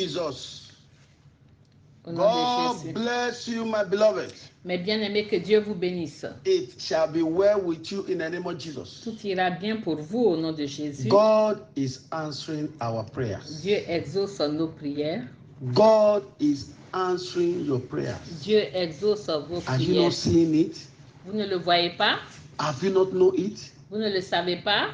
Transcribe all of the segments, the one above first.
Jesus. Au nom de God Jésus. bless you, my beloved. Mes bien-aimés, que Dieu vous bénisse. It shall be well with you in the name of Jesus. Tout ira bien pour vous au nom de Jésus. God is answering our prayers. Dieu exauce nos prières. God is answering your prayers. Dieu exauce vos Have you not prières. seen it? Vous ne le voyez pas? Have you not know it? Vous ne le savez pas?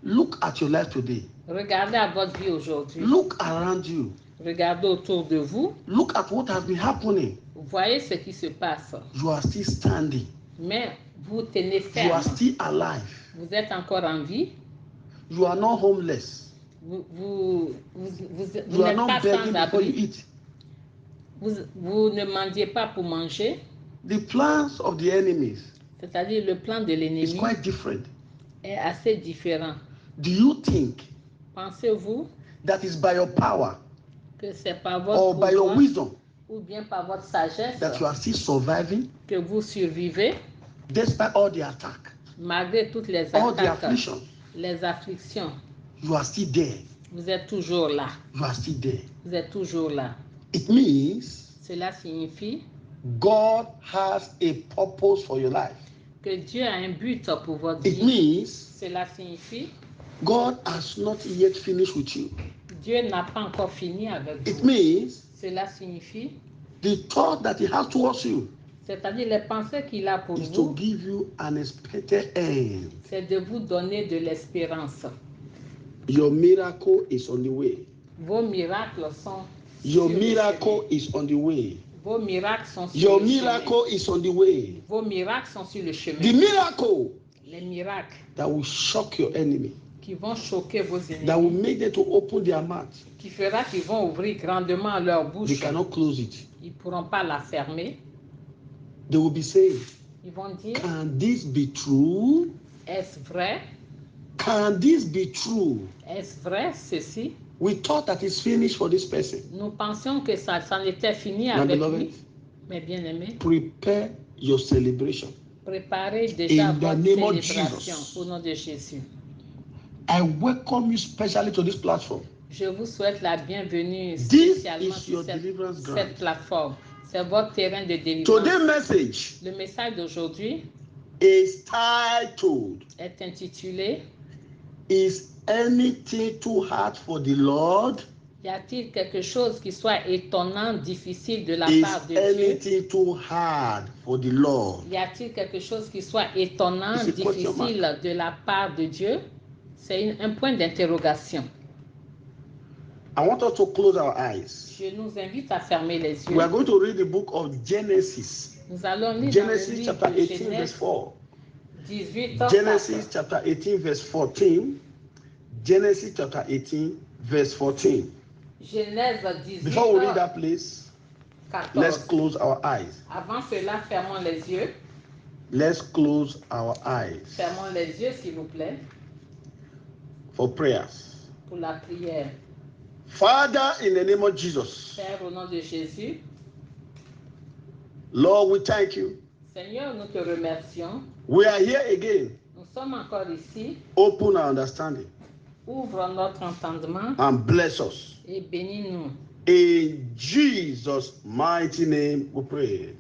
Look at your life today. Regardez à votre vie aujourd'hui. Look around you. Regardez autour de vous. Look at what has been happening. Voyez ce qui se passe. You are still standing. Mais vous tenez You are ferme. still alive. Vous êtes encore en vie. You are not homeless. Vous You are n'êtes pas not begging sans before you abri. eat. Vous ne mendiez pas pour manger. The plans of the enemies C'est-à-dire le plan de is l'ennemi quite different. est assez différent. Do you think Pensez-vous that is by your power que c'est par votre or by your pouvoir wisdom ou bien par votre sagesse that you are still surviving que vous survivez despite all the attack, malgré toutes les all the attaques, affliction? les afflictions? You are still there. Vous êtes toujours là. You are still there. Vous êtes toujours là. It means Cela signifie God has a purpose for your life. que Dieu a un but pour votre It vie. means Cela signifie God has not yet finished with you. Dieu n'a pas encore fini avec It vous. means Cela signifie, the thought that He has towards you c'est-à-dire les pensées qu'il a pour is to vous, give you an expected end. c'est de vous donner de l'espérance. Your miracle is on the way. Vos miracles sont Your sur le miracle chemin. is on the way. Vos miracles sont sur Your le chemin. miracle is on the way. Vos miracles sont sur le The chemin. miracle Les miracles that will shock your enemy, qui vont choquer vos that will ennemis, make them to open their mouth. qui fera qu'ils vont ouvrir grandement leur They bouche. cannot close it. Ils ne pourront pas la fermer. They will be saying, Ils vont dire, can this be true? est-ce vrai? Can this be true? Est-ce vrai ceci? We thought that it's finished for this person. Nous pensions que ça en était fini My avec beloved, lui. Mes bien-aimés, prepare your celebration. préparez déjà In the votre name of célébration Jesus. au nom de Jésus. I welcome you specially to this platform. Je vous souhaite la bienvenue This spécialement is sur your deliverance ground. cette plateforme. C'est votre terrain de délivrance. Today's message Le message d'aujourd'hui is titled, est intitulé Is anything too hard for the Lord? Y a-t-il quelque chose qui soit étonnant, difficile de la Is part de Dieu? anything too hard for the Lord? Y a-t-il quelque chose qui soit étonnant, It's a question difficile de la part de Dieu? C'est un point d'interrogation. I want us to close our eyes. Je nous invite à fermer les yeux. We are going to read the book of Genesis. Nous allons lire dans le Genesis livre chapter de 18 verse Genèse 4. 18, Genesis chapter 18 verse 14. Genesis chapter 18 verse 14. Genèse 18, Before we read that, please, 14. let's close our eyes. Avant cela, fermons les yeux. Let's close our eyes Fermons les yeux, s'il vous plaît, for prayers. pour la prière. Father, in the name of Jesus, Père, au nom de Jésus, Lord, we thank you. Seigneur, nous te remercions. We are here again. Nous sommes encore ici. Open our understanding Ouvre notre entendement and bless us. et bénis-nous. In Jesus' mighty name we pray.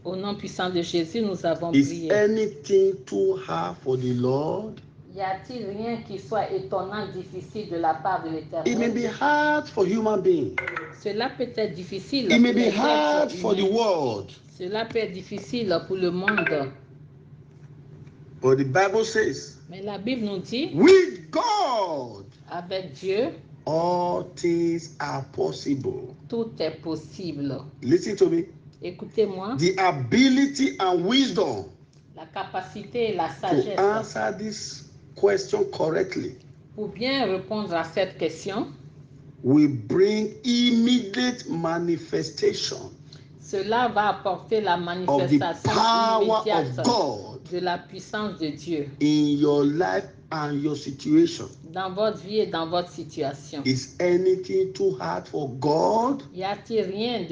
Au nom puissant de Jésus, nous avons Is prié. anything too hard for the Lord? Y a-t-il rien qui soit étonnant, difficile de la part de It may be l'Éternel? hard for human beings. Cela peut être difficile It may pour be les hard êtres for the humains. world. Cela peut être difficile pour le monde. But the Bible says, Mais la Bible nous dit, with God, avec Dieu, all things are possible. tout est possible. Listen to me. Écoutez-moi, The ability and wisdom la capacité et la to sagesse answer this question correctly pour bien répondre à cette question, will bring immediate manifestation cela va apporter la of the manifestation power of immédiate God de la puissance de Dieu in your life and your situation. dans votre vie et dans votre situation. Is anything too hard for God? Y a-t-il rien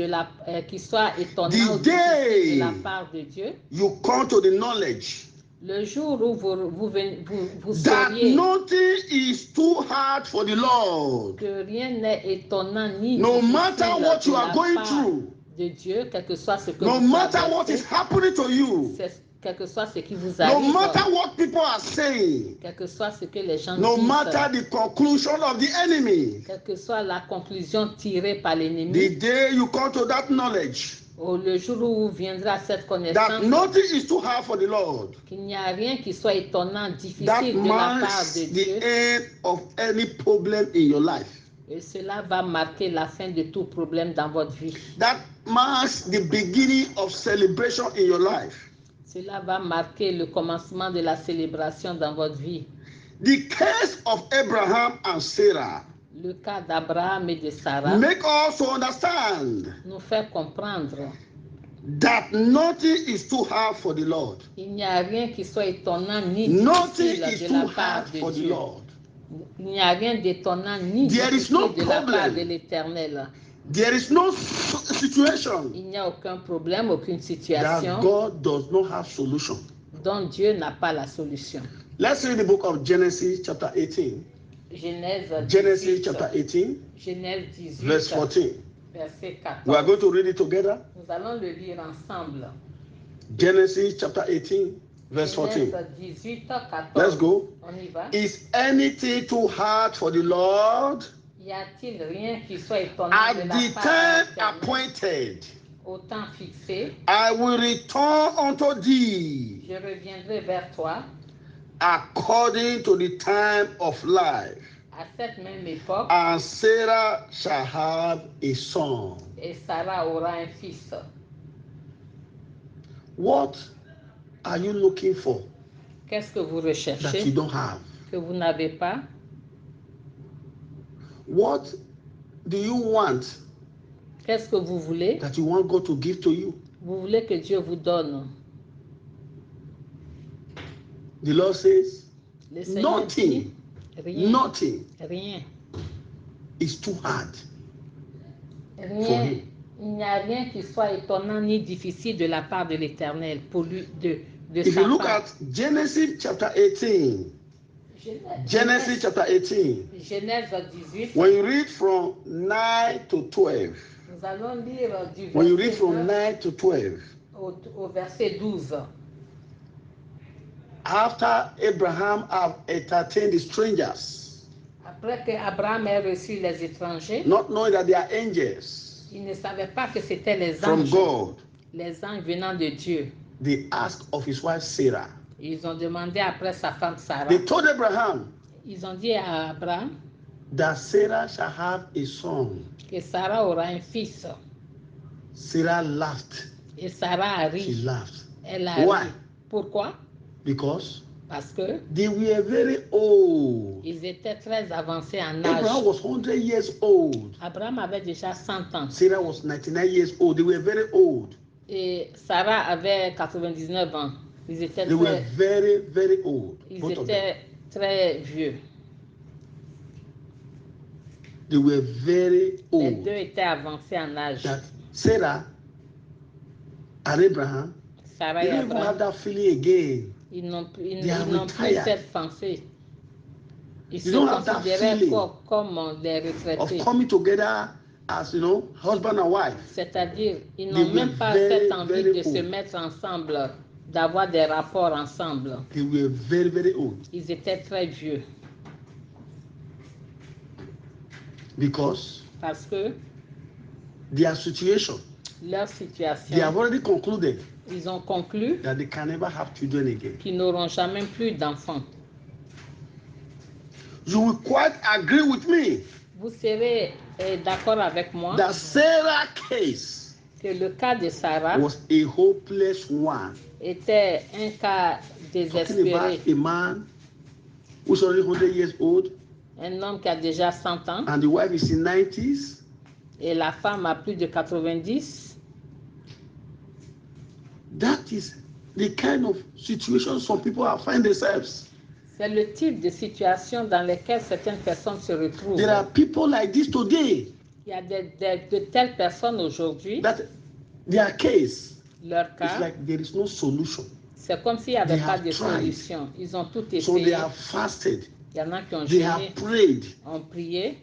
qui soit étonnant The ou difficile de day la part de Dieu? you come to the knowledge Le jour où vous that sauriez nothing is too hard for the Lord. que rien n'est étonnant ni No difficile matter what you de are la going part through, de Dieu, quel que soit ce que no vous matter what is traversez, happening to you, quel que soit ce qui vous no arrive, matter what people are saying, quel que soit ce que les gens no disent, matter the conclusion of the enemy, quelle que soit la conclusion tirée par the l'ennemi, day you come to that knowledge le jour où vous viendrez à cette that connaissance, nothing is too hard for the Lord, qu'il n'y a rien qui soit étonnant, that difficile de la part marks de the Dieu, end of any problem in your life. et cela va marquer la fin de tout problème dans votre vie. That marks the beginning of celebration in your life. Cela va marquer le commencement de la célébration dans votre vie. The case of Abraham and Sarah Le cas d'Abraham et de Sarah make us to understand nous fait comprendre that nothing is too hard for the Lord. qu'il n'y a rien qui soit étonnant ni Nothing difficile is de too la part hard de for the Dieu. Lord. Il n'y a rien d'étonnant ni There is difficile no de la part problem. de l'Éternel. There is no situation Il n'y a aucun problème, aucune that situation God does not have solution. dont Dieu n'a pas la solution. Let's read the book of Genesis chapter 18. Genèse Genesis 18, chapter 18, Genèse 18, verse 14. verset 14. We are going to read it together. Nous allons le lire ensemble. Genesis chapter 18, verse 14. Genèse 18, 14. Let's go. On y va. Is anything too hard for the Lord? Y a-t-il rien qui soit étonnant At de la the part time de l'Éternel? appointed, Au temps fixé, I will return unto thee je reviendrai vers toi according to the time of life, à cette même époque and Sarah shall have a son. et Sarah aura un fils. What are you looking for Qu'est-ce que vous that recherchez you don't have? que vous n'avez pas? What do you want Qu'est-ce que vous voulez? that you want God to give to you? Vous voulez que Dieu vous donne. The Lord says, Le Seigneur dit, nothing rien, is too hard. rien. Il n'y a rien qui soit étonnant ni difficile de la part de l'Éternel pour lui de If sa you look part. at Genesis chapter 18, Genesis chapter 18, Genèse 18. when you read from 9 to 12, Nous allons lire du when you read verset from 9 9 to 12, au verset 12. after Abraham have entertained the strangers, Après que Abraham ait reçu les étrangers, not knowing that they are angels il ne savait pas que c'était les from anges, God, les anges venant de Dieu. they asked of his wife Sarah. Ils ont demandé après sa femme Sarah. They told Abraham Ils ont dit à Abraham that Sarah shall have a son. que Sarah aura un fils. Sarah laughed. Et Sarah a She ri. laughed. Elle a Why? ri. Pourquoi? Because Parce que they were very old. ils étaient très avancés en Abraham âge. was 100 years old. Abraham avait déjà 100 ans. Sarah was 99 years old. They were very old. Et Sarah avait 99 ans. Ils étaient They were très, very old. ils Both of them. étaient très vieux. They were very Les old. deux étaient avancés en âge. That Sarah and Abraham, Sarah they et don't even have Abraham, that feeling again. ils n'ont plus, They are ils n'ont plus retired. cette pensée. Ils They se don't have that considéraient feeling comme des of retraités. coming together as, husband and wife. C'est-à-dire, ils They n'ont were même pas very, cette envie very de se old. mettre ensemble, d'avoir des rapports ensemble. They were very old. Ils étaient très vieux. Because Parce que their situation, leur they situation, have already concluded ils ont conclu that they can never have children again. qu'ils n'auront jamais plus d'enfants. You will quite agree with me Vous serez d'accord avec moi that Sarah's case que le cas de Sarah was a hopeless one. était un cas Talking désespéré. about a man who's already 100 years old Un homme qui a déjà 100 ans and the wife is in 90s. et la femme a plus de 90. That is the kind of situation some people are find themselves. C'est le type de situation dans lequel certaines personnes se retrouvent. There are people like this today Il y a de telles personnes aujourd'hui, that their case leur is cas, like there is no solution. C'est comme s'il n'y They avait pas have de tried. solution. Ils ont tout So they essayé. have fasted. Il y en a qui ont They jeûné, have prayed. ont prié.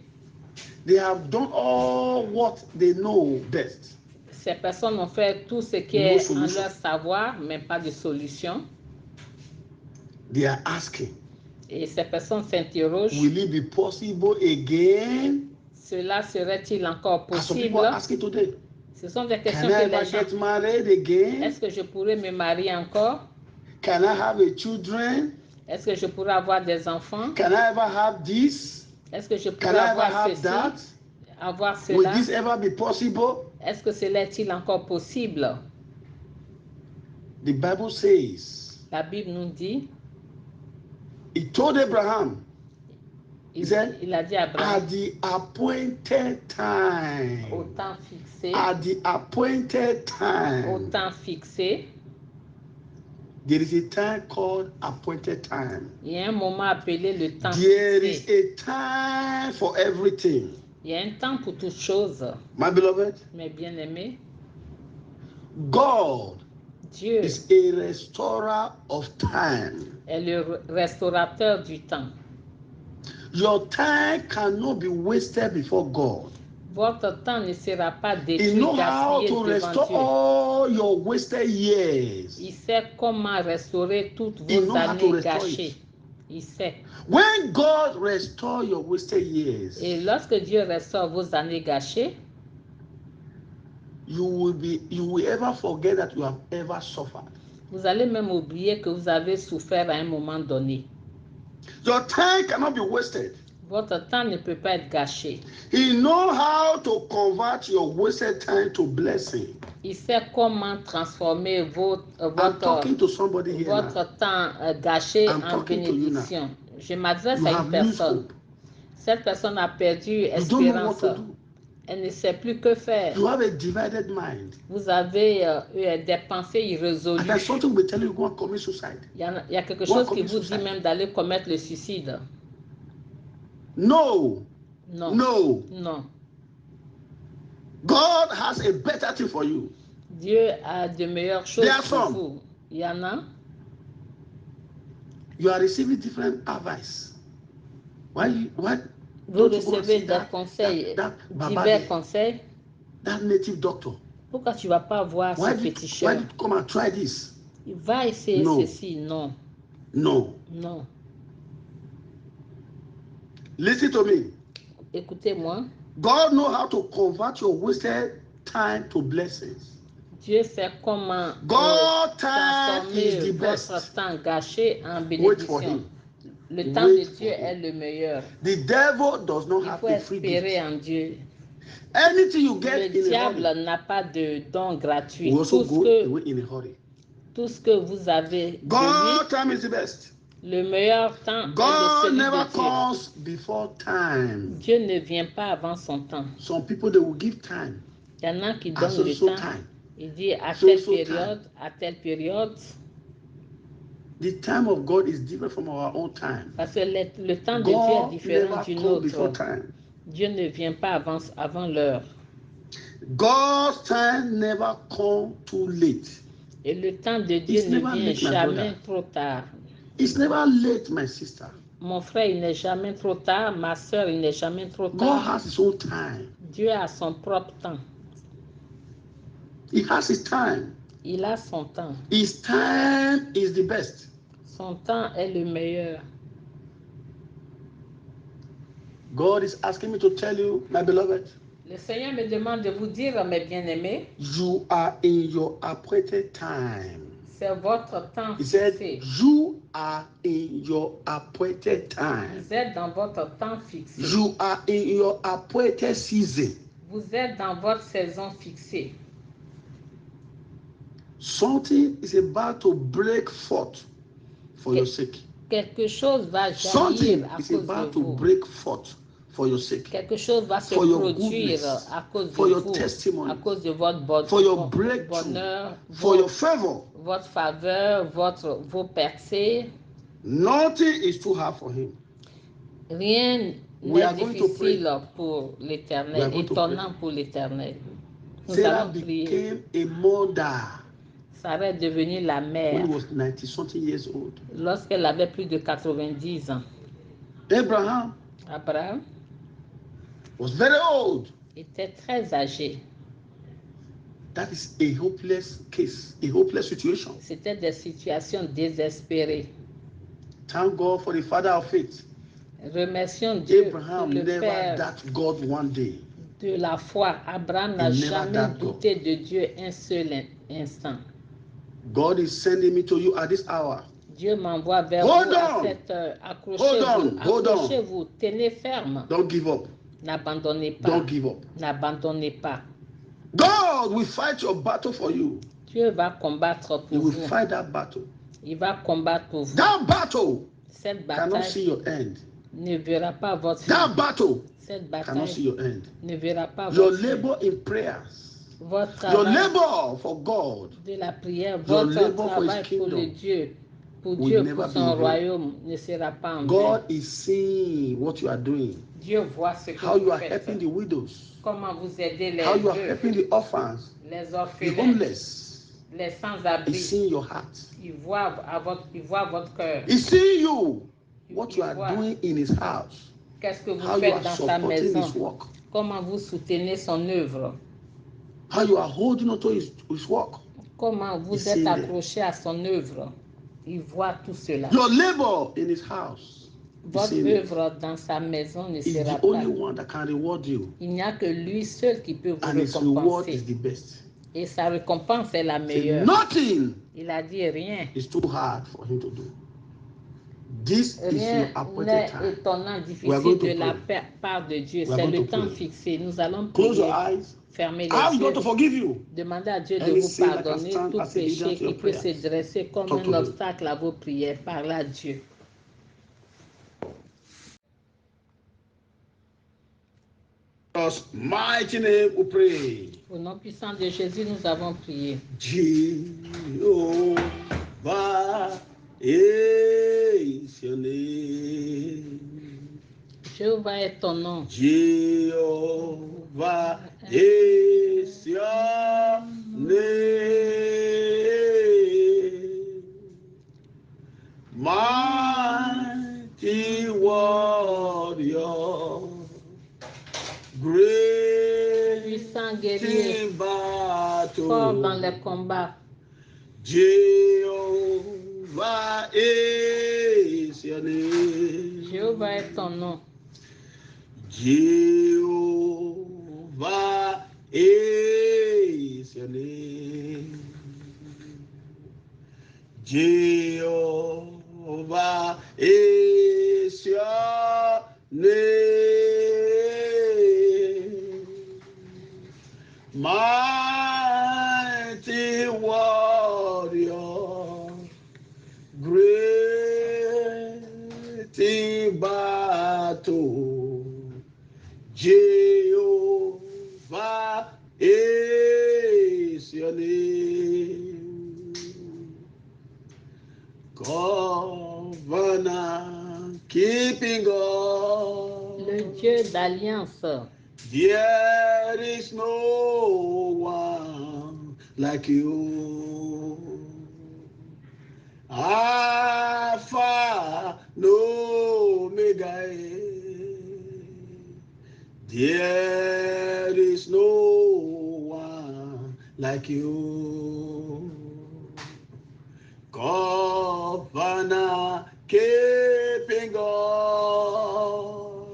They have done all what they know best. Ces personnes ont fait tout ce qui No est en solution. leur savoir, mais pas de solution. They are asking, Et ces personnes s'interrogent, will it be possible again? cela serait-il encore As some possible? people are asking today. Ce sont des Can questions I que ever les gens... get married again? Est-ce que je pourrais me marier encore? Can I have a children? Est-ce que je pourrais avoir des enfants? Can I ever have this? Est-ce que je Can pourrais I ever avoir have ceci? that? Avoir Will cela? this ever be possible? Est-ce que cela est-il encore possible? The Bible says, La Bible nous dit, he told Abraham, he said, il a dit à Abraham, at the appointed au time, temps fixé, at the appointed au time, temps fixé, there is a time called appointed time. il y a un moment appelé le temps There is fixé. a time for everything. Il y a un temps pour toutes choses. My beloved, Mes bien-aimés, God Dieu is a restorer of time. est le restaurateur du temps. Your time cannot be wasted before God. Votre temps ne sera pas He détruit, knows how gaspillé to devant restore Dieu. all your wasted years. Il sait comment restaurer toutes He vos knows how to années restore gâchées. it. Il sait. When God restores your wasted years, Et lorsque Dieu restaure vos années gâchées, you will ever forget that you have ever suffered. vous allez même oublier que vous avez souffert à un moment donné. Your time cannot be wasted. Votre temps ne peut pas être gâché. He knows how to convert your wasted time to blessing. Il sait comment transformer I'm talking to somebody here now. votre temps gâché I'm en talking to you now. bénédiction. Je m'adresse You à have une lost personne. hope. Cette personne a perdu You don't know what espérance. to do. Elle ne sait plus que faire. You have a divided mind. Vous avez des pensées And irrésolues. then something will tell you go and commit suicide. Il y a quelque Go chose and qui commit vous dit suicide. même d'aller commettre le suicide. No. Non. No. Non. God has a better thing for you. Dieu a de meilleures choses There are pour some. vous. Il y en a. You are receiving different advice. Why Vous don't you go and recevez see des conseils, that divers Baba, conseils. that native doctor? Pourquoi tu ne vas pas voir Why ce did you féticheur? come and try this? Il va essayer No. ceci. Non. No. Non. Listen to me. Écoutez-moi. God knows how to convert your wasted time to blessings. Dieu sait comment God time is transformer the votre best. temps gâché en Wait for bénédiction. him. Le temps Wait de for Dieu him. est le meilleur. The devil does not Il have faut a free espérer gift. en Dieu. Anything you get Le in a diable hurry n'a pas de don gratuit. will also go away in a hurry. Tout ce que vous avez de God lui, time is the best. le meilleur temps est God celui never de Dieu. comes before time. Dieu ne vient pas avant son temps. Some people they will give time. Il y en a qui At donnent le so temps. time. Il dit à So telle time. période, à telle période. The time of God is different from our own time. Parce que le temps de Dieu est God différent never du comes before nôtre. time. Dieu ne vient pas avant l'heure. God's time never comes too late. Et le temps de Dieu It's ne never vient late, my jamais brother. trop tard. It's never late, my sister. Mon frère, il n'est jamais trop tard. Ma soeur, il n'est jamais trop God tard. has his own time. Dieu a son propre temps. He has his time. Il a son temps. His time is the best. Son temps est le meilleur. God is asking me to tell you, my beloved, Le Seigneur me demande de vous dire, mes bien-aimés, you are in your appointed time. c'est votre temps He said, fixé. you are in your appointed time. Vous êtes dans votre temps fixé. You are in your appointed season. Vous êtes dans votre saison fixée. Something is about to break forth for your sake. Quelque chose va Something jaillir à is cause about de to vous. break forth for your sake. Quelque chose va se For your produire goodness, à cause for de your vous, testimony, à cause de votre for your breakthrough, bonheur, for your favor. votre faveur, vos percées. Nothing is too hard for him. Rien We are n'est going to pray. difficile pour We l'Éternel, are going to étonnant pour l'Éternel. Nous Sarah allons prier. became a mother Sarah est devenue la when mère he was 90-something years old. lorsqu'elle avait plus de 90 ans. Abraham Abraham was very old. était très âgé. That is a hopeless case, a hopeless situation. C'était des situations désespérées. Thank God for the father of faith. Remercions Dieu Abraham pour le never Père doubted God one day. de la foi. Abraham n'a never jamais doubted douté de Dieu un seul instant. God is sending me to you at this hour. Dieu m'envoie vers Hold vous à on. cette heure. Hold on. Accrochez-vous, tenez ferme. Don't give up. N'abandonnez pas. Don't give up. N'abandonnez pas. God will fight your battle for you. Dieu va combattre He pour will vous. fight that battle. Il va combattre pour vous. That battle Cette cannot see bataille your end. ne verra pas votre fin. That battle Cette cannot see bataille your end. ne verra pas Your votre fin. labor in prayers, Votre your travail labor for God de la prière, your votre labor for His travail pour le kingdom Dieu, pour will Dieu, never pour be in son vain. royaume, ne sera pas en vain. God is seeing what you are doing, Dieu voit ce que how you vous are faites, helping the widows, comment vous aidez les how you are veuves, helping the orphans, les the orphelins, homeless. les He's sans-abri. seeing your heart. Il voit votre cœur. He's seeing you, what you Il are voit doing in His house, qu'est-ce que vous how you faites are dans sa supporting maison, His work, comment vous soutenez son œuvre, how you are holding on to His work. comment vous He's êtes seeing them. accroché à son œuvre. Il voit tout cela. Your labor in His house, He's Votre seeing it. œuvre dans sa maison ne He's sera the only pas. one that can reward you, Il n'y a que lui seul qui peut vous and His reward is récompenser. the best. Et sa récompense est la Say, meilleure. nothing Il a dit rien. is too hard for Him to do. This is Rien your appointed n'est time. étonnant, We are going difficile to de la pray. part de Dieu. We are C'est going le to temps pray. fixé. Nous allons Close your prier. eyes. Fermez les Ask God yeux. to forgive you. Demandez à Dieu de Any vous sin that can pardonner stand tout as a hindrance péché to your qui peut se prayers. dresser comme Talk to un Him. obstacle à vos prières. Parlez à Dieu. Jesus' mighty name we pray. Au nom puissant de Jésus, nous avons prié. Jehovah is your name. Jéhovah est ton nom. Jehovah is your name. Mighty warrior, great Puissant guerrier, in battle. fort dans les combats. Jehovah is your name. Jéhovah est ton nom. Jehovah is your name. Jehovah is your name. Mighty warrior, great in battle. Jehovah is your name. Covenant keeping God. Le Dieu d'alliance. There is no one like you. Alpha, no Omega. There is no one like you. Covenant keeping God.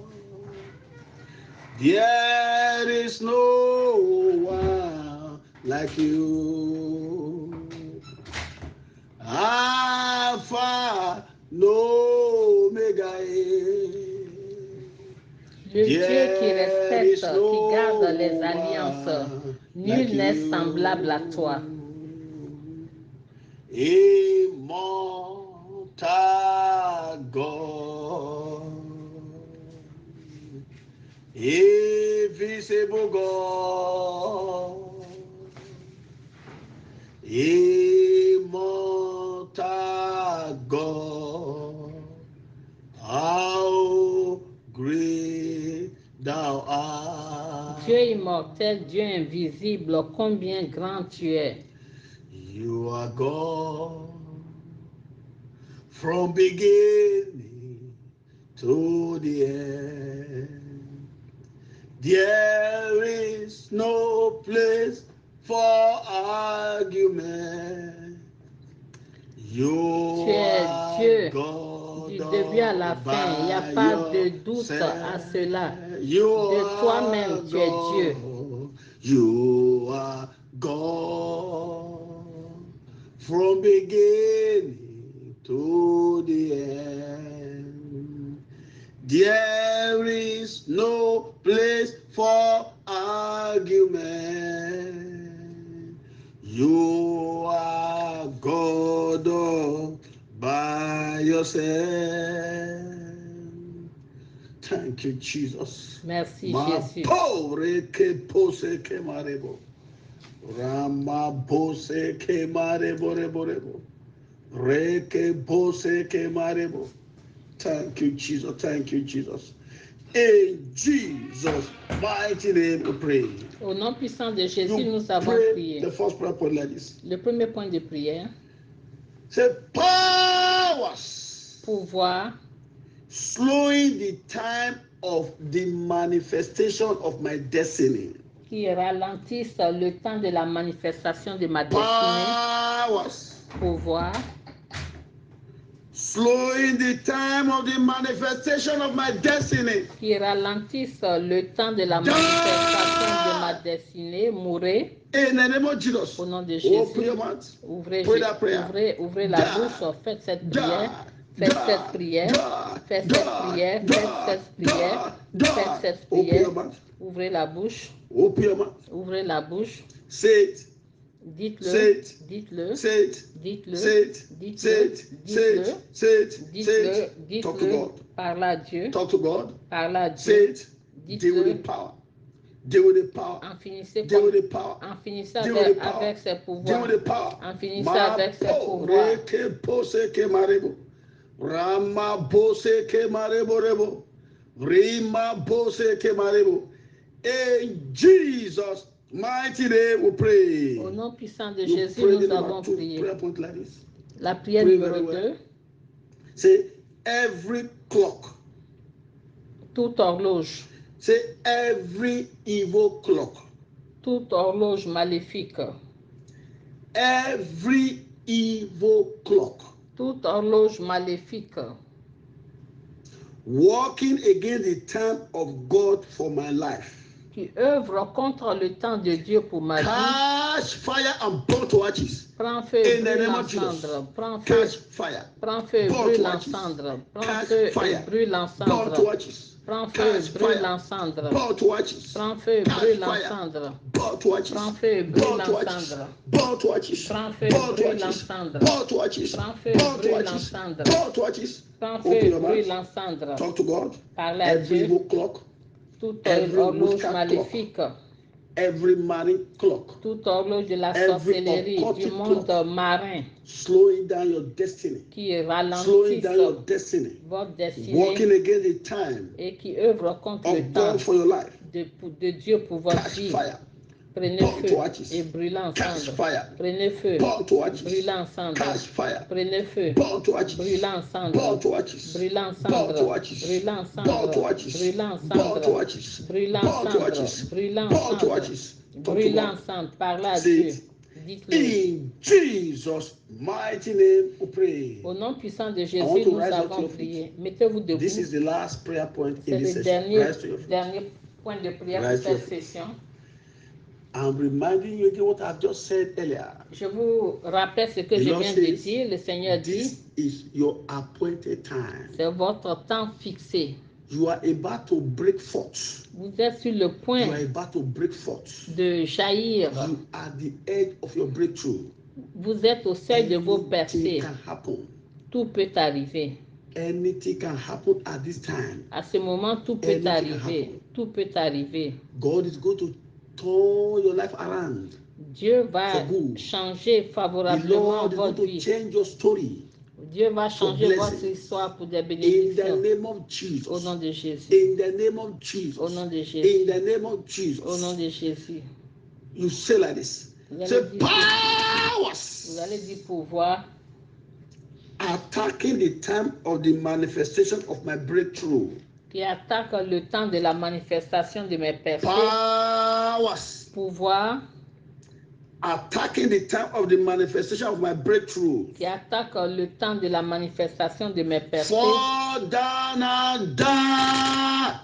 There is no one like you. Alpha, no Omega. Le Dieu qui respecte, qui garde les alliances. Nul n'est semblable à toi. Immortal God, invisible God, immortal God, how great thou art. Dieu immortel, Dieu invisible, combien grand tu es. You are God from beginning to the end. There is no place for argument. You Tu es are Dieu God du début à la fin. Il n'y a pas de doute à cela. De toi-même, tu es Dieu. You are God from beginning to the end. There is no place for argument. You are God all by yourself. Thank you, Jesus. Merci, Ma Jésus. pobre que pose que marebo. Rama pose que marebo rebo rebo. Re que pose que marebo. Thank you, Jesus. Thank you, Jesus. In Jesus' mighty name we pray. Au nom puissant de Jésus, You nous avons pray prié. the first prayer point like this. Le premier point de prière, Say powers pouvoir slowing the time of the manifestation of my destiny. qui ralentissent le temps de la manifestation de ma destinée. Powers Pouvoir slowing the time of the manifestation of my destiny. qui ralentissent le temps de la manifestation de ma destinée. Mourir. In the name of Jesus. Au nom de Open Jésus, your mouth. ouvrez, Pray that prayer. ouvrez la bouche, faites cette prière, faites cette prière, faites cette prière, faites cette prière, faites cette Open prière, your mouth. ouvrez la bouche, Open your mouth. ouvrez la bouche, Say it. dites-le, Say it. dites-le, Say it. dites-le, Say it. dites-le, Say it. Say dites-le, it. Say it. Say dites-le, it. Talk to dites-le, God. parle à Dieu, Talk to God. parle à Say Dieu, it. Deal with the dites-le, power. Deal with the power. en finissez Deal with the power. Deal with the power. avec ses Deal pouvoirs, with the power. en finissez avec ses pouvoirs. Reke pose ke marebo. Rama bose ke marebo rebo. Rima bose ke marebo. In Jesus' mighty name we pray. Au nom puissant de You Jésus, pray the nous number avons 2 prié. prayer point like this. La prière Pray numéro very well. 2, Say every clock. toute horloge, Say every evil clock. toute horloge maléfique, Every evil clock. toute horloge maléfique, Working against the time of God for my life. qui œuvre contre le temps de Dieu pour ma vie, Catch fire and burn to ashes. prends feu, In the brûle name en of Jesus. cendre, prends feu, Catch fire. prends feu, Burn brûle to en ashes. cendre, prends Catch feu et fire. brûle en Burn to cendre, ashes. prends feu, Catch brûle fire. en cendre, Burn to ashes. prends feu, Catch brûle en fire. cendre, Burn to ashes. prends feu, Burn brûle to en ashes. cendre, Burn to ashes. prends feu, Burn to brûle en ashes. cendre, Burn to ashes. prends feu, Burn to brûle en ashes. cendre, Burn to ashes. prends Open feu, your brûle mouth. en cendre, Talk to God. parle à Every Dieu, evil clock. toute Every horloge witchcraft maléfique, Every marine clock. toute horloge de la Every sorcellerie, du occultic monde clock. marin, Slowing down your destiny. qui Slowing ralentissent down your destiny. votre Working destinée against the time et qui œuvrent contre le of temps God for your life. de Dieu pour votre Catch vie. fire. Prenez Burn feu to ashes. et brûlez en Catch cendre. fire. Prenez feu, Burn to ashes. brûlez en cendre. Catch fire. Prenez feu, Burn to ashes. brûlez en cendre. Burn to ashes. Brûlez en Burn to cendre. ashes. Brûlez en Burn to cendre. ashes. Brûlez en Burn to cendre. ashes. Brûlez en Burn to cendre. ashes. Brûlez en Burn to cendre. ashes. Talk to Brûlez en God. cendre. Parlez à Say Dieu. it. Dites-le. In Jesus' mighty name we pray. Au nom puissant de I want Jésus, to nous rise up to avons your feet. prié. Mettez-vous This debout. is the last prayer point in C'est this le session. dernier, Rise to your feet. dernier point de prière pour Rise to your cette feet. session. I'm reminding you again what I've just said earlier. Je vous rappelle ce que The je Lord viens de says, dire. Le Seigneur dit, this is your appointed time. c'est votre temps fixé. You are about to break forth. Vous êtes sur le You are point about to break forth. de jaillir. You are at the edge of your breakthrough. Vous êtes au seuil de vos Anything percées. can happen. Tout peut arriver. Anything can happen at this time. À ce moment, tout peut Anything can arriver. happen. Tout peut arriver. God is going to turn your life around. Dieu va For good. changer The favorablement Lord is votre going to vie. change your story. Dieu va changer for votre blessing. histoire pour des In the bénédictions. name of Au Jesus. nom de Jésus. In the name of Jesus. Au nom de In Jésus. the name of Au nom Jesus. de Jésus. You say like this. Say Vous powers allez dire pouvoir attacking the time of the manifestation of my breakthrough. qui attaquent le temps de la manifestation de mes percées. Powers Pouvoir attacking the time of the manifestation of my breakthrough. qui attaquent le temps de la manifestation de mes percées. Fall down and die.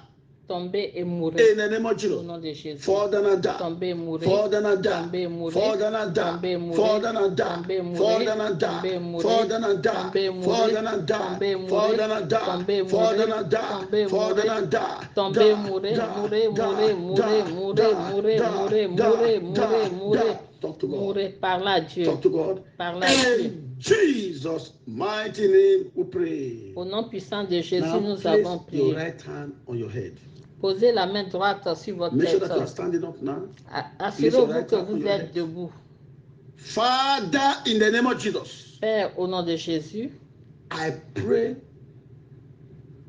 Tomber et mourir. In the name of Au Jesus. nom de Jésus. Fall down and die. Tomber et mourir. Fall down and die. Tomber et mourir. Fall down and die. Tomber et mourir. Fall down and die. Tomber et mourir. Fall down and die. Tomber et mourir. Fall down and die. Tomber et mourir. Fall down and die. Tomber et mourir. Fall down and die. Tomber et Fall mourir. down and die. Tomber et Fall down mourir. and die. Tomber et mourir. Mourir, mourir, mourir, mourir, mourir, mourir, mourir, mourir. Talk to God. Mourir, parle à Dieu. Talk to God. Parle à Dieu. In Jesus' mighty name we pray. Au nom puissant de Jésus, Now nous place avons your prié. right hand on your head. Posez la main droite sur votre Make sure tête. that you are standing up now. Assurez-vous que vous êtes debout. Father, in the name of Jesus, Père, au nom de Jésus, I pray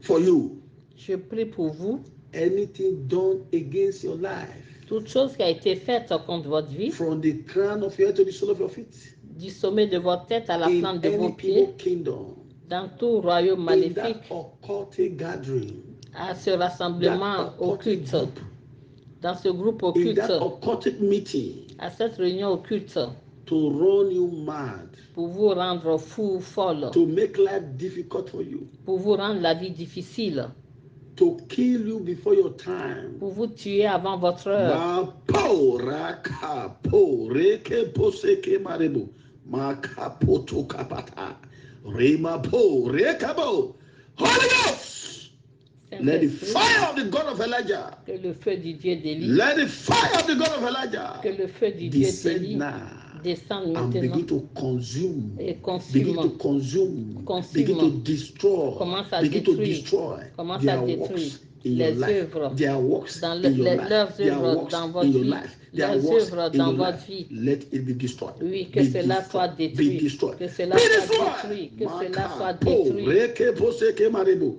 for you. je prie pour vous. Anything done against your life, Toute chose qui a été faite contre votre vie, from the crown of your head to the sole of your feet, du sommet de votre tête à la in plante de vos any pieds, evil kingdom, dans tout royaume in maléfique, that occultic gathering, à ce rassemblement that occultic occulte, group, dans ce groupe in occulte, that occultic meeting, à cette réunion occulte, to run you mad, pour vous rendre fou, folle, to make life difficult for you, pour vous rendre la vie difficile, to kill you before your time. pour vous tuer avant votre heure. Holy Ghost, let the fire of the God of Elijah, Que le feu du Dieu d'Élie, let the fire of the God of Elijah que le feu du Dieu descend d'Élie now descende and maintenant begin to consume, et begin to consume, consume, begin to destroy, commence à begin to détruire, destroy commence their à works détruire in your les life, œuvres their works dans in your life, leurs their œuvres works dans in votre your vie, life, their leurs works œuvres in dans your votre life. vie. Let it be destroyed. Oui, que Be cela soit destroyed. détruit, Be destroyed. que cela Be soit destroyed. détruit, que cela soit Maka, po, détruit. reke, po, seke, marebo.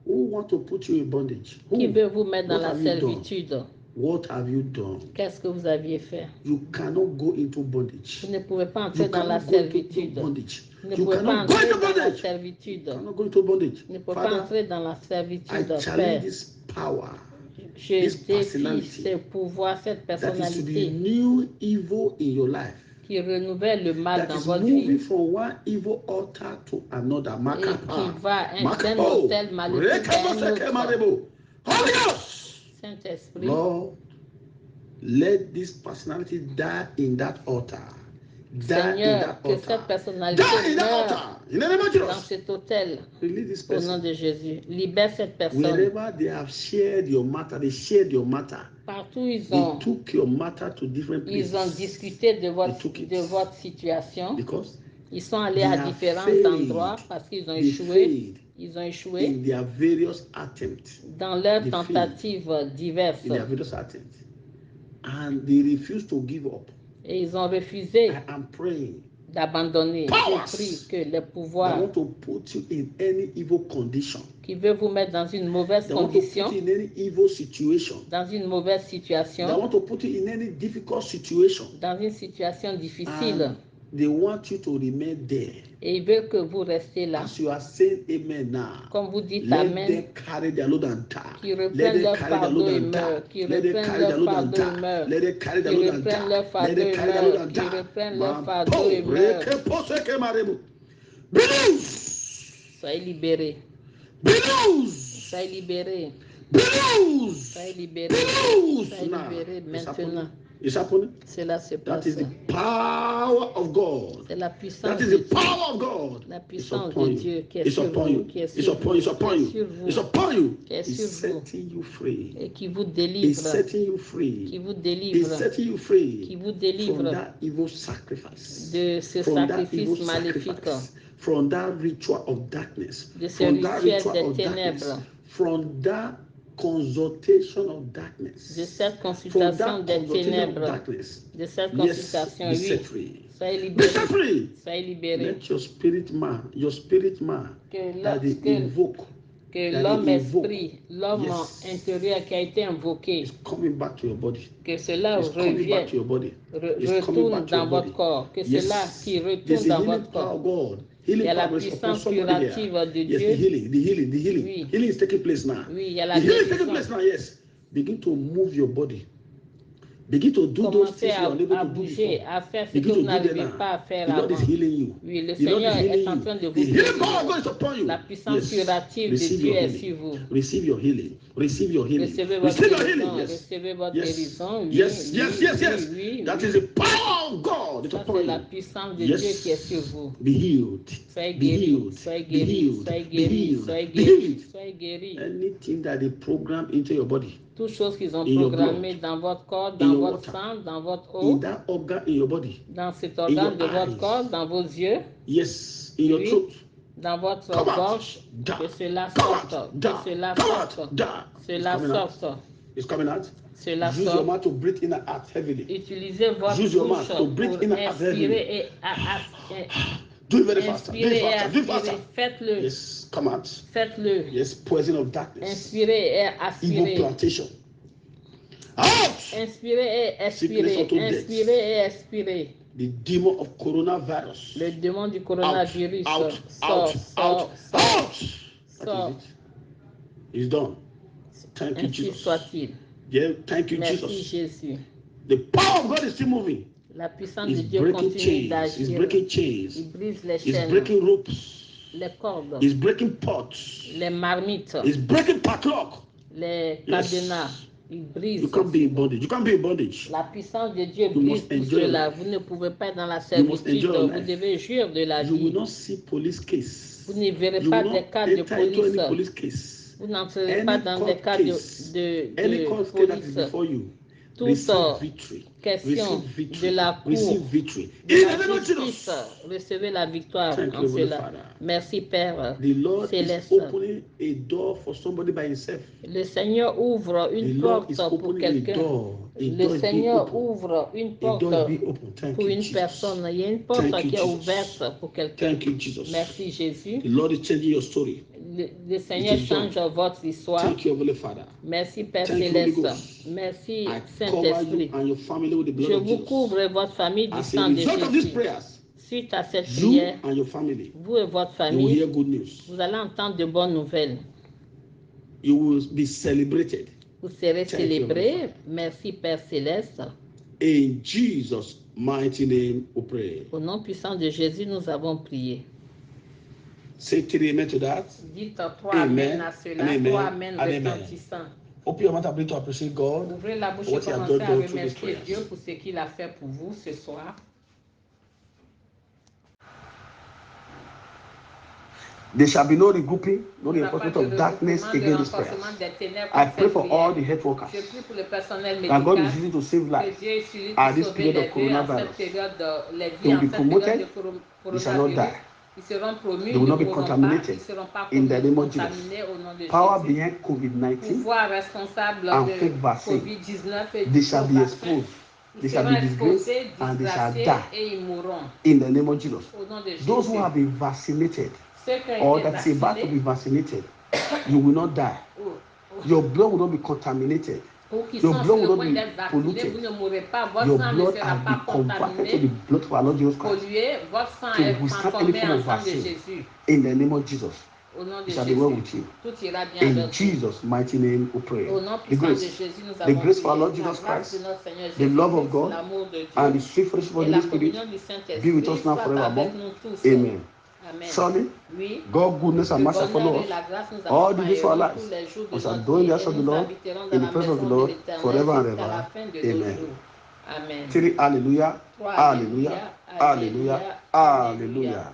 Who want to put you in bondage? Qui Who? veut vous mettre dans What la have you done? servitude? What have you done? Qu'est-ce que vous aviez fait? You cannot go into bondage. Vous ne pouvez pas entrer You dans la cannot go into servitude. bondage. Vous ne You pouvez pas cannot go entrer into dans la bondage. servitude. You cannot go into bondage. Vous ne pouvez pas Father, entrer dans la I servitude. challenge Père, this power je this défie personality ce pouvoir, cette that is to personnalité renew evil in your life. qui renouvelle le mal That dans is votre moving vie from one evil altar to another. et qui va d'un Makapo. hôtel maléfique à un autre. Holy Ghost, Saint-Esprit, Lord, let this personality die in that altar. Die in Seigneur, that que cette altar. personnalité Die in that meure altar. In the name of dans Jesus. cet hôtel Release this au nom person. de Jésus. Libère cette personne. Wherever they have shared your matter, they shared your matter. Partout ils They took your matter to different places. ils ont discuté de votre situation. Because Ils sont allés they à have différents failed. endroits parce qu'ils ont They échoué. failed Ils ont échoué in their various attempts. dans leurs They tentatives diverses. In their various attempts. And they refuse to give up. Et ils ont refusé I am praying. d'abandonner. Je prie que les They pouvoirs want to put you in any evil condition. qui veulent vous mettre dans une mauvaise They want to condition, put you in any evil situation. dans une mauvaise They situation, want to put you in any difficult situation. dans une situation difficile. And they want you to remain there. Et ils veulent que vous restez là. As you are saying amen now, Comme vous dites let Amen, them carry their load and die. qui Let reprennent them leur carry their fardeau load et and meurent, die. qui Let them reprennent carry their leur load and fardeau et die. meurent, Let them carry their qui load and reprennent leur die. Let fardeau them et carry their load meurent, and qui die. reprennent leur Man, fardeau et po, meurent. reke, po, seke, marebo. Be loose. Soyez libérés. Be loose. Soyez libérés. Be loose. Soyez libérés. Be loose. Soyez Now, libérés it's happening. maintenant. It's happening. Cela se That passe. is the power of God. C'est la That puissance is de the Dieu. power of God. La It's puissance upon de you. Dieu qui est It's sur upon vous, you. qui est It's sur upon vous, you. It's upon qui est you. sur vous, It's upon you. qui est It's sur vous setting you free. et qui vous It's délivre, setting you qui free. vous It's délivre, setting you free qui vous from délivre that evil sacrifice. de ce From that evil sacrifice maléfique, sacrifice. From that ritual of darkness. de ce From that rituel ritual des of darkness. ténèbres, From that consultation of darkness. de cette From consultation that des consultation of ténèbres, darkness. de cette Yes, consultation, be set oui. free. Soyez Be set libérés, free. soyez libérés. Let your spirit man Que that they lorsque invoke Que that l'homme they invoke, esprit, l'homme yes, intérieur qui a été invoqué, is coming back to your body. que cela It's coming back revienne, to your body. It's coming retourne back to your dans body. votre corps, que cela qui Yes, retourne there's a dans healing votre power corps. of God. Il y Healing a la power is upon puissance somebody here. curative de Yes, Dieu. the healing. Oui. Healing is taking place now. Oui, il y a la The healing is taking guérison. place now. Yes, begin to move your body. Begin to do those Commencez things you are unable à to do bouger, before. à faire ce Begin que vous to do them n'arrivez now. pas à faire The Lord is avant. healing you. Oui, le The Lord is Seigneur healing est en you. train de The vous healing power of God guérir. is upon you. La puissance curative de Receive Dieu your est healing. sur vous. Receive your healing. Receive your healing. Recevez votre Receive your guérison. healing. Yes. Recevez votre Yes. guérison. Oui, Yes. oui, Yes. Yes. oui, Yes. oui, That oui. is the power of God. It's Ça, upon c'est you. la puissance de Yes. Dieu qui est sur vous. Be healed. Soyez Be guéri, healed. soyez Be guéri, healed. soyez Be guéri, healed. soyez Be guéri, healed. soyez guéri. Anything that they program into your body, Toutes choses qu'ils ont in your programmées blood, dans votre corps, in dans your votre water, sang, dans votre in eau, that organ in your body, dans cet in organe your de votre corps, eyes, dans vos yeux, yes, in your oui, throat, dans votre come out, gorge, die, que cela come sorte, out, que die, cela come sorte, out, die. It's cela coming out. sorte, It's coming out. cela Use your sorte. mouth to breathe in and out heavily. Utilisez votre Use your bouche mouth to breathe pour in and out heavily. inspirer et Do it very faster. Do it inspirer et faster. Do it faster. aspirer. Faites-le, Yes, come out. faites-le. Yes, poison of darkness. Inspirez et Evil aspirez. plantation. Out! Inspirez et Sickness expirez. unto death. Inspirez et expirez. The demon of coronavirus. Le démon du coronavirus Out, sort, out. That sort. is it. It's done. Thank you, Ainsi Jesus. soit-il. Yeah, thank you, Merci Jesus. Jésus. The power of God is still moving. La puissance He's de Dieu breaking continue chains. He's d'agir. breaking chains. Il brise les He's chaînes, breaking ropes. les cordes, He's breaking pots. les marmites, He's breaking padlock. les Yes. cadenas. Il brise. You can't be in bondage. You can't be in bondage. La puissance de Dieu You brise must tout enjoy cela. life. Vous ne pouvez pas être dans la You must servitude. enjoy Vous life. devez jouir de la You will vie. not see police case. Vous ne verrez You pas will des not cas de enter into police. any police case. Vous n'entrez pas Any dans des court cas case. Any de court case that is police. before you. Toute Receive victory. question Receive victory. de la cour, Receive victory. de In la the name of justice, Jesus. recevez la victoire Thank en you, Heavenly cela. Father. Merci Père The Lord Céleste. is opening a door for somebody by himself. Le Seigneur ouvre The une Lord porte is pour opening a quelqu'un. door. A Le door is being Seigneur opened. ouvre une A door porte is being opened. Thank pour you, une Jesus. personne. Il y a une porte Thank you, qui est Jesus. ouverte pour quelqu'un. Thank you, Jesus. Merci Jésus. The Lord is changing your story. Le Seigneur It is done. change votre histoire. Thank you, Heavenly Father. Merci Père Thank you, Holy Céleste. Ghost. Merci I cover Saint-Esprit. you and your family with the blood Je of vous Jesus. couvre et votre famille du As a sang de result of these Jésus. prayers, Suite à cette you prière, and your family, vous et votre you will hear famille, good news. vous allez entendre de bonnes nouvelles. You will be celebrated. Vous serez Thank you, célébrés. Heavenly Merci Père Céleste. In Jesus' mighty name we pray. Au nom puissant de Jésus, nous avons prié. Say three amen to that. Dites trois Amen, amen à cela, and amen, trois amen and amen. retentissants. Open your mouth and begin to appreciate God Ouvrez la bouche for et what He has commencez à done through these remercier prayers. Dieu pour ce qu'il a fait pour vous ce soir. There shall be no regrouping, no Il n'y aura pas reinforcement de of darkness regroupement, de against these prayers. renforcement des ténèbres I contre pray cette for prière. all the health workers Je prie pour le personnel that God is médical. using to save Que lives Dieu utilise at pour this sauver period les of vies en coronavirus. cette période de les They vies will en be cette période promoted. de They shall not coronavirus. die. Ils seront promus, They ils will ne not be mourront pas, contaminated ils ne seront pas in the name of Jesus. contaminés au nom de Power Jésus. behind COVID-19 Pouvoir responsable and de fake vaccine. COVID-19 et They du shall faux be vaccin. exposed. They Ils shall seront be disgraced exposés, and they shall disgraciés die et ils mourront in the name of Jesus. au nom de Those who Jésus. have been vaccinated Ceux qui ont or été that is about to be vaccinés vaccinated, you will not die. Your blood will not be contaminated. ou qui Your sont blood sur will le not point be d'être vaccinés, polluted. vous ne mourrez pas, votre Your sang ne blood sera has pas been converted to contaminé, the blood of our Lord Jesus Christ pollué, votre sang to est withstand any transformé form en of sang de vaccine Jésus. in the name of Jesus. Au nom de It shall be well with Jésus, you. tout ira bien In avec vous. Jesus' mighty name we pray. Au nom The puissant de grace, Jésus, nous the avons grace for our prié. Lord La Jesus grâce Christ, de notre Seigneur the love of Jésus-Christ, God, l'amour de and the Dieu sweet fellowship of et the la Holy Spirit communion du be Saint-Esprit with us now soit forevermore. avec nous tous. Amen. Amen. Surely, Oui, God, goodness and le mercy follow bonheur us et la grâce nous all the days of our accompagneront lives. tous les jours de We shall notre dwell in vie the house et of the nous Lord, habiterons dans in the la presence of the maison de Lord, l'Éternel forever and jusqu'à la ever. fin de nos Amen. jours. Amen. Three, hallelujah, Trois, hallelujah, hallelujah, hallelujah.